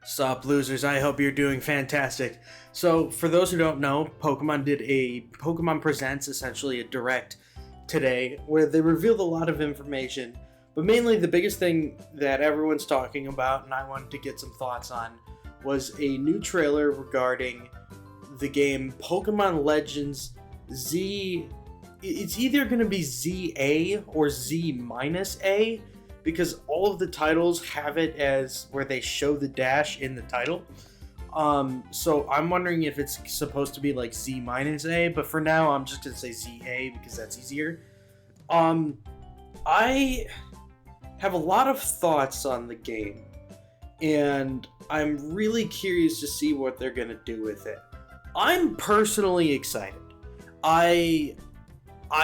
Sup, losers? I hope you're doing fantastic. So, for those who don't know, Pokemon did a Pokemon Presents, essentially a direct today, where they revealed a lot of information. But mainly, the biggest thing that everyone's talking about, and I wanted to get some thoughts on, was a new trailer regarding the game Pokemon Legends Z. It's either going to be ZA or Z A, because all of the titles have it as where they show the dash in the title. So I'm wondering if it's supposed to be like Z A, but for now I'm just gonna say ZA because that's easier. I have a lot of thoughts on the game, and I'm really curious to see what they're gonna do with it. I'm personally excited. I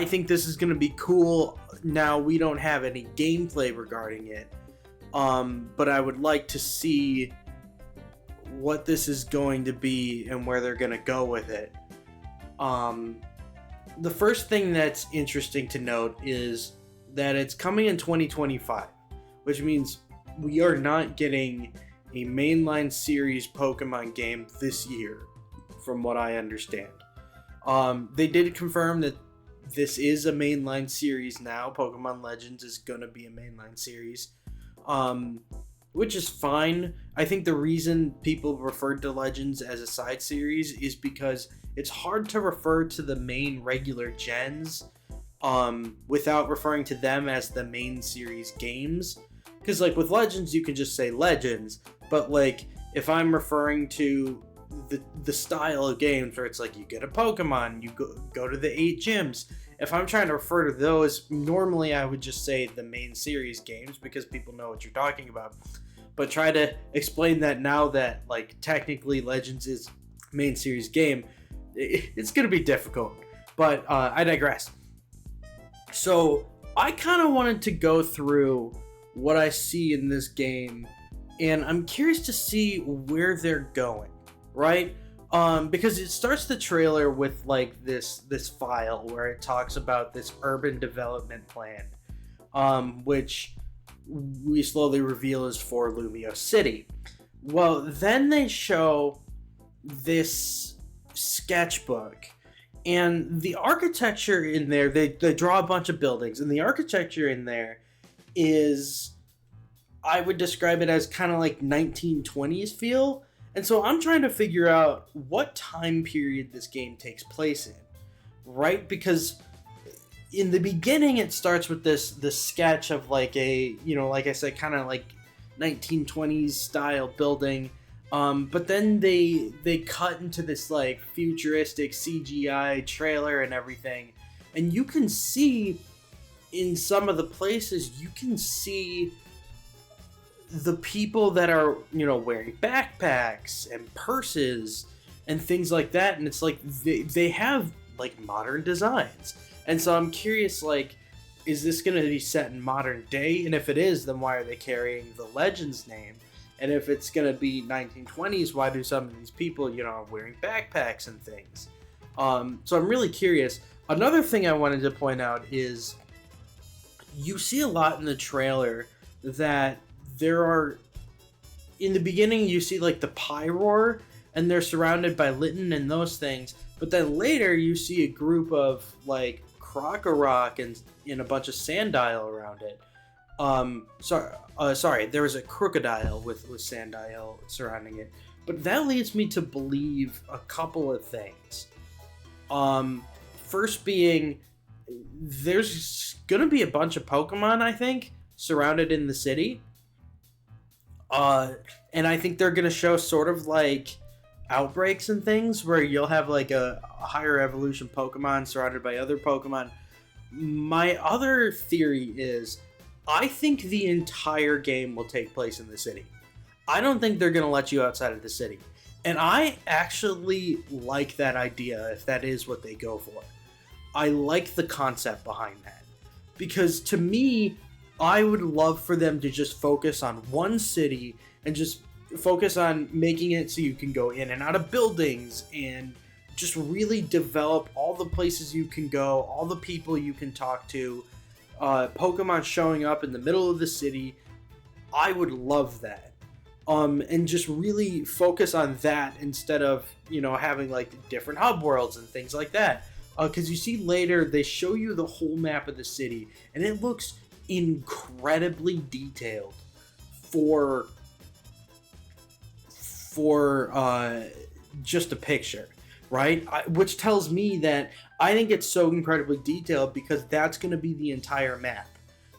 think this is gonna be cool. Now, we don't have any gameplay regarding it, but I would like to see what this is going to be and where they're going to go with it. The first thing that's interesting to note is that it's coming in 2025, which means we are not getting a mainline series Pokemon game this year, from what I understand. They did confirm that this is a mainline series now. Pokemon Legends is going to be a mainline series, which is fine. I think the reason people referred to Legends as a side series is because it's hard to refer to the main regular gens without referring to them as the main series games. Because like with Legends, you can just say Legends, but like if I'm referring to the style of games where it's like you get a Pokemon, you go to the 8 gyms. If I'm trying to refer to those, normally I would just say the main series games because people know what you're talking about. But try to explain that now that like technically Legends is main series game, it's gonna be difficult. But I digress. So I kind of wanted to go through what I see in this game, and I'm curious to see where they're going. Right? Because it starts the trailer with like this file where it talks about this urban development plan, which we slowly reveal is for Lumio City. Well, then they show this sketchbook, and the architecture in there, they draw a bunch of buildings, and the architecture in there is, I would describe it as kind of like 1920s feel. And so I'm trying to figure out what time period this game takes place in, right? Because in the beginning, it starts with this sketch of like a, like I said, kind of like 1920s style building. But then they cut into this like futuristic CGI trailer and everything. And you can see in some of the places, you can see the people that are, wearing backpacks and purses and things like that, and it's like they have like modern designs. And so I'm curious, like, is this going to be set in modern day? And if it is, then why are they carrying the Legends name? And if it's going to be 1920s, why do some of these people, wearing backpacks and things? So I'm really curious. Another thing I wanted to point out is you see a lot in the trailer that there are, in the beginning, you see like the Pyroar, and they're surrounded by Litten and those things. But then later, you see a group of like Krokorok and a bunch of Sandile around it. Sorry, there was a Crocodile with Sandile surrounding it. But that leads me to believe a couple of things. First being, there's gonna be a bunch of Pokemon, I think, surrounded in the city. And I think they're going to show sort of like outbreaks and things where you'll have like a higher evolution Pokemon surrounded by other Pokemon. My other theory is I think the entire game will take place in the city. I don't think they're going to let you outside of the city. And I actually like that idea if that is what they go for. I like the concept behind that. Because to me, I would love for them to just focus on one city and just focus on making it so you can go in and out of buildings and just really develop all the places you can go, all the people you can talk to, Pokemon showing up in the middle of the city. I would love that. and just really focus on that instead of, having like different hub worlds and things like that. Because you see later, they show you the whole map of the city, and it looks incredibly detailed for just a picture, right? Which tells me that I think it's so incredibly detailed because that's going to be the entire map.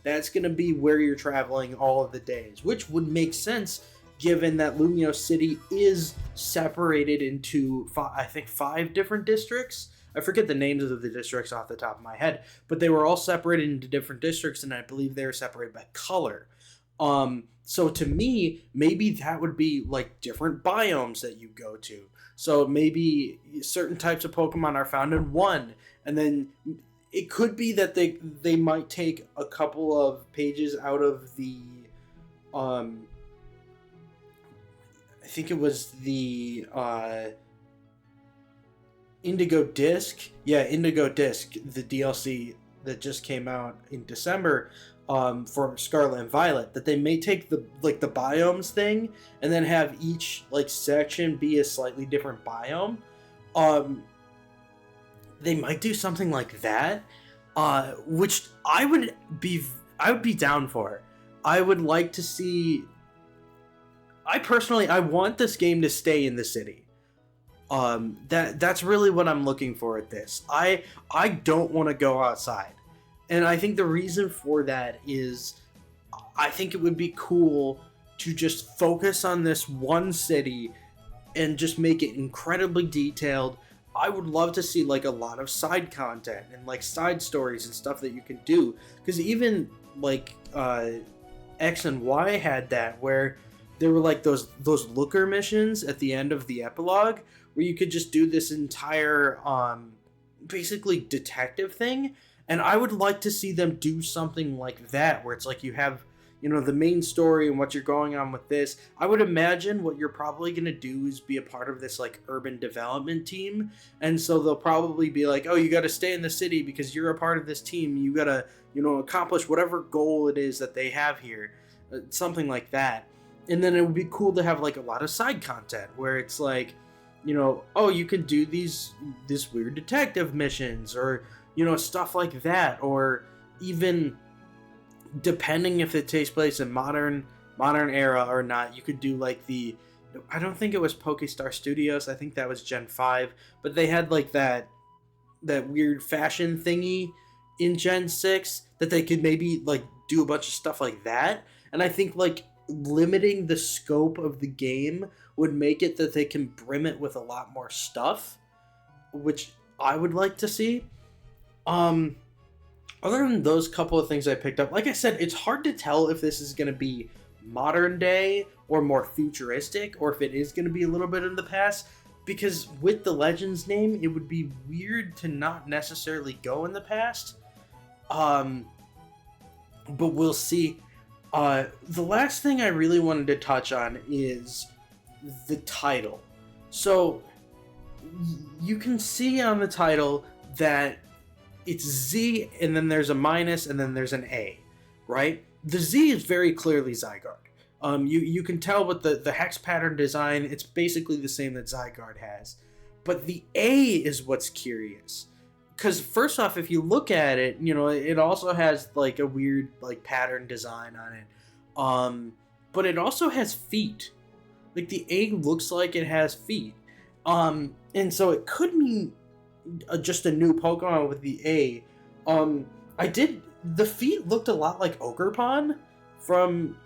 That's going to be where you're traveling all of the days, which would make sense given that Lumio City is separated into, I think, 5 different districts. I forget the names of the districts off the top of my head, but they were all separated into different districts, and I believe they were separated by color. So to me, maybe that would be like different biomes that you go to. So maybe certain types of Pokemon are found in one, and then it could be that they might take a couple of pages out of the, I think it was the Indigo Disc. Yeah, Indigo Disc, the DLC that just came out in December for Scarlet and Violet, that they may take the biomes thing and then have each like section be a slightly different biome. They might do something like that, which I would be down for. I would like to see. I want this game to stay in the city. That's really what I'm looking for at this. I don't want to go outside. And I think the reason for that is I think it would be cool to just focus on this one city and just make it incredibly detailed. I would love to see like a lot of side content and like side stories and stuff that you can do. Because even like X and Y had that, where there were like those looker missions at the end of the epilogue where you could just do this entire basically detective thing. And I would like to see them do something like that, where it's like you have, the main story and what you're going on with this. I would imagine what you're probably going to do is be a part of this like urban development team. And so they'll probably be like, oh, you got to stay in the city because you're a part of this team. You got to, accomplish whatever goal it is that they have here. Something like that. And then it would be cool to have like a lot of side content where it's like, oh, you can do this weird detective missions or, stuff like that. Or even depending if it takes place in modern era or not, you could do like I don't think it was Pokestar Studios. I think that was Gen 5, but they had like that weird fashion thingy in Gen 6 that they could maybe like do a bunch of stuff like that. And I think like limiting the scope of the game would make it that they can brim it with a lot more stuff, which I would like to see. Other than those couple of things I picked up, like I said, it's hard to tell if this is going to be modern day or more futuristic, or if it is going to be a little bit in the past, because with the Legends name, it would be weird to not necessarily go in the past. But we'll see. The last thing I really wanted to touch on is the title. So you can see on the title that it's Z and then there's a minus and then there's an A, right? The Z is very clearly Zygarde. You can tell with the hex pattern design, it's basically the same that Zygarde has. But the A is what's curious. Because first off, if you look at it, it also has like a weird like pattern design on it. But it also has feet. Like the A looks like it has feet. And so it could mean just a new Pokemon with the A. The feet looked a lot like Ogerpon from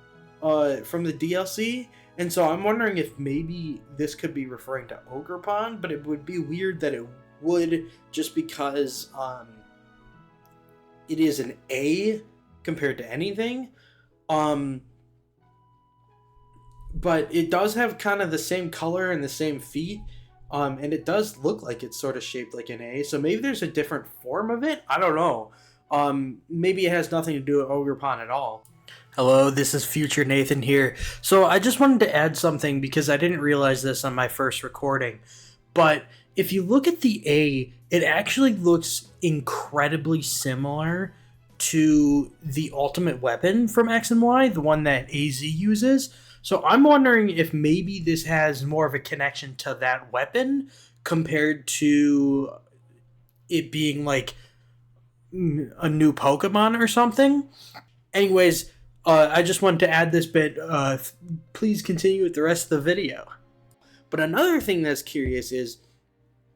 the DLC, and so I'm wondering if maybe this could be referring to Ogerpon, but it would be weird that it would, just because it is an A compared to anything. But it does have kind of the same color and the same feet. And it does look like it's sort of shaped like an A, so maybe there's a different form of it? I don't know. Maybe it has nothing to do with Ogerpon at all. Hello, this is Future Nathan here. So I just wanted to add something because I didn't realize this on my first recording. But if you look at the A, it actually looks incredibly similar to the ultimate weapon from X and Y, the one that AZ uses. So I'm wondering if maybe this has more of a connection to that weapon compared to it being like a new Pokemon or something. Anyways, I just wanted to add this bit. Please continue with the rest of the video. But another thing that's curious is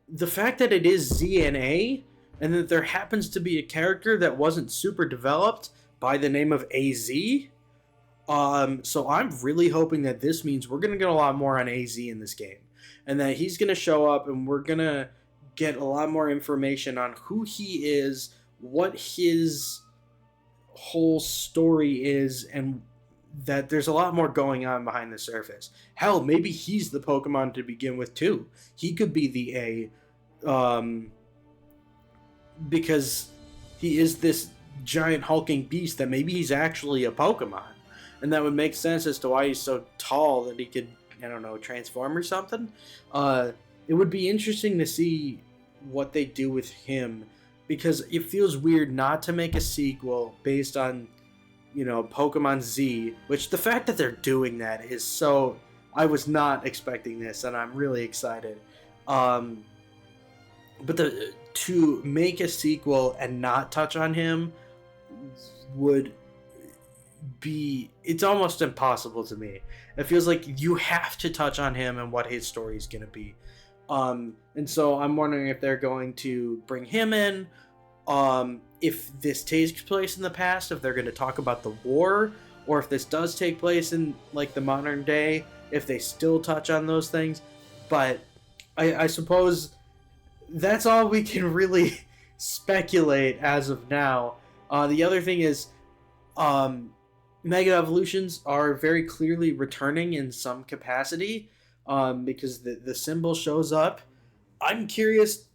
the fact that it is ZNA and that there happens to be a character that wasn't super developed by the name of AZ. So I'm really hoping that this means we're going to get a lot more on AZ in this game. And that he's going to show up and we're going to get a lot more information on who he is, what his whole story is, and that there's a lot more going on behind the surface. Hell, maybe he's the Pokemon to begin with too. He could be the A, because he is this giant hulking beast that maybe he's actually a Pokemon. And that would make sense as to why he's so tall that he could, I don't know, transform or something. It would be interesting to see what they do with him, because it feels weird not to make a sequel based on, you know, Pokemon Z, which the fact that they're doing that is so... I was not expecting this, and I'm really excited. But to make a sequel and not touch on him would be... It's almost impossible to me. It feels like you have to touch on him and what his story is going to be. And so I'm wondering if they're going to bring him in, if this takes place in the past, if they're going to talk about the war, or if this does take place in like the modern day, if they still touch on those things. But I suppose that's all we can really speculate as of now. The other thing is, Mega Evolutions are very clearly returning in some capacity, because the symbol shows up. I'm curious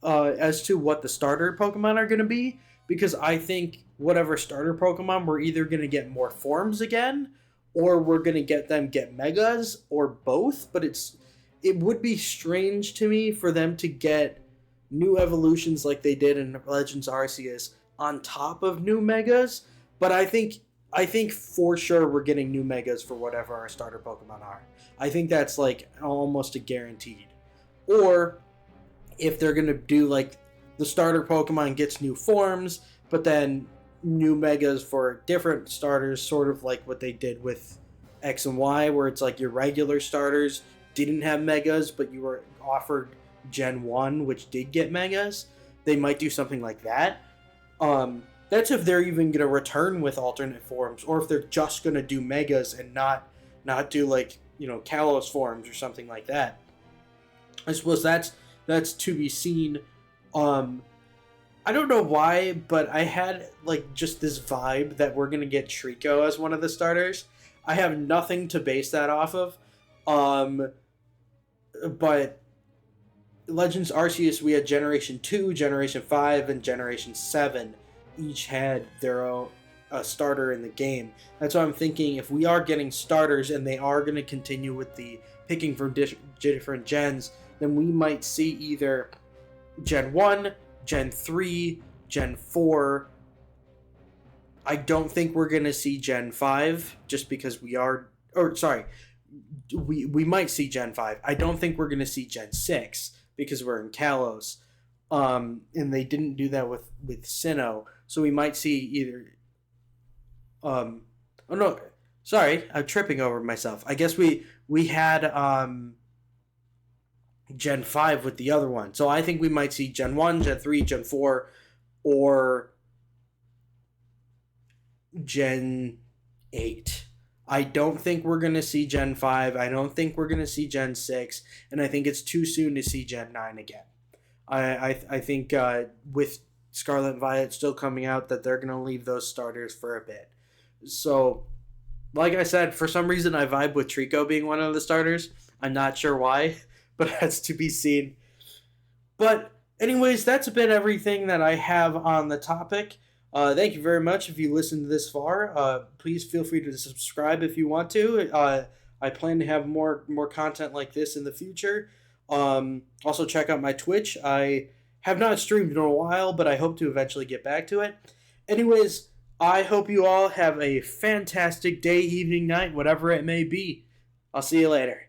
as to what the starter Pokemon are going to be, because I think whatever starter Pokemon, we're either going to get more forms again, or we're going to get Megas, or both. But it would be strange to me for them to get new evolutions like they did in Legends Arceus on top of new Megas. But I think for sure we're getting new Megas for whatever our starter Pokemon are. I think that's like almost a guaranteed. Or if they're going to do like the starter Pokemon gets new forms, but then new Megas for different starters, sort of like what they did with X and Y, where it's like your regular starters didn't have Megas, but you were offered Gen 1, which did get Megas. They might do something like that. That's if they're even going to return with alternate forms, or if they're just going to do Megas and not do like, you know, Kalos forms or something like that. I suppose that's to be seen. I don't know why, but I had like just this vibe that we're gonna get Trico as one of the starters. I have nothing to base that off of. But Legends Arceus, we had Generation 2, Generation 5, and Generation 7. Each had their own starter in the game. That's why I'm thinking if we are getting starters and they are going to continue with the picking from different gens, then we might see either Gen 1, Gen 3, Gen 4. I don't think we're going to see Gen 5 just because we are... Or, sorry. We might see Gen 5. I don't think we're going to see Gen 6 because we're in Kalos. And they didn't do that with Sinnoh. So we might see either... oh, no. Sorry. I'm tripping over myself. I guess we had... Gen 5 with the other one. So I think we might see Gen 1, Gen 3, Gen 4, or Gen 8. I don't think we're going to see Gen 5. I don't think we're going to see Gen 6. And I think it's too soon to see Gen 9 again. I think with Scarlet and Violet still coming out that they're going to leave those starters for a bit. So, like I said, for some reason I vibe with Trico being one of the starters. I'm not sure why, but that's to be seen. But anyways, that's been everything that I have on the topic. Thank you very much if you listened this far. Please feel free to subscribe if you want to. I plan to have more content like this in the future. Also check out my Twitch. I have not streamed in a while, but I hope to eventually get back to it. Anyways, I hope you all have a fantastic day, evening, night, whatever it may be. I'll see you later.